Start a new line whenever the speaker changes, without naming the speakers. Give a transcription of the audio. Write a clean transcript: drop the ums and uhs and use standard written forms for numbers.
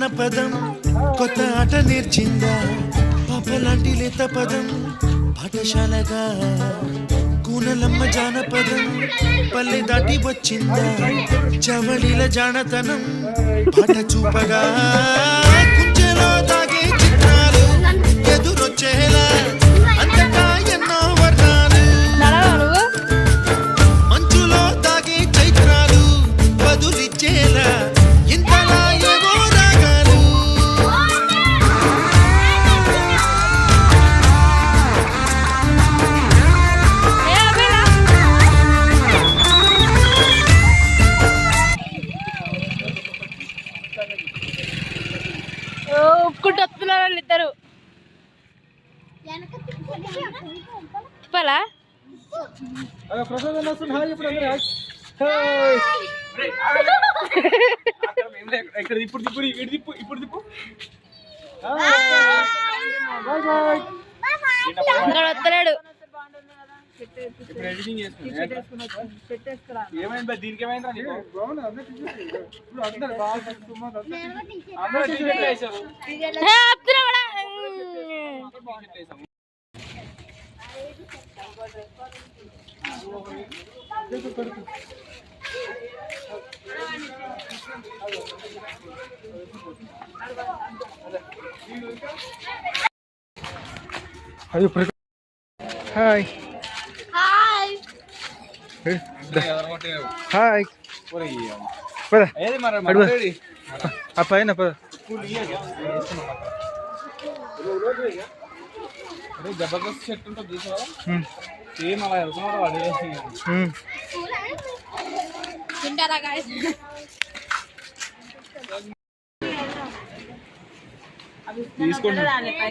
జానపదం కొత్త ఆట నేర్చిందా పాపలాంటి లేత పదం పాఠశాలగా కూనలమ్మ జానపదం పల్లె దాటి వచ్చిందా చవళిల జానతనం పాట చూపగా కుంచెలో దాగే చిత్రాలు ఎదురొచ్చేలా అంతటా ఎన్నో వర్ణాలు మంచులో దాగే చైత్రాలు బదులిచ్చేలా ఇంతలా ఏవో రాగాలు
ఒప్పుకుంటూ వస్తున్నారు వాళ్ళు ఇద్దరు చెప్పాలా
ఇప్పుడు తిప్పు
ఇక్కడ వస్తలేడు
ఇప్పుడు ఎడిటింగ్ ఏమైంది దీనికి ఏమైందా
హాయ్ హాయ్ పద ఆ పైన పద
జబర్దస్త్ షర్ట్ ఉంటుంది చూసావా సేమ్ అలా వెళ్తున్నాడు వాడు తీసుకోండి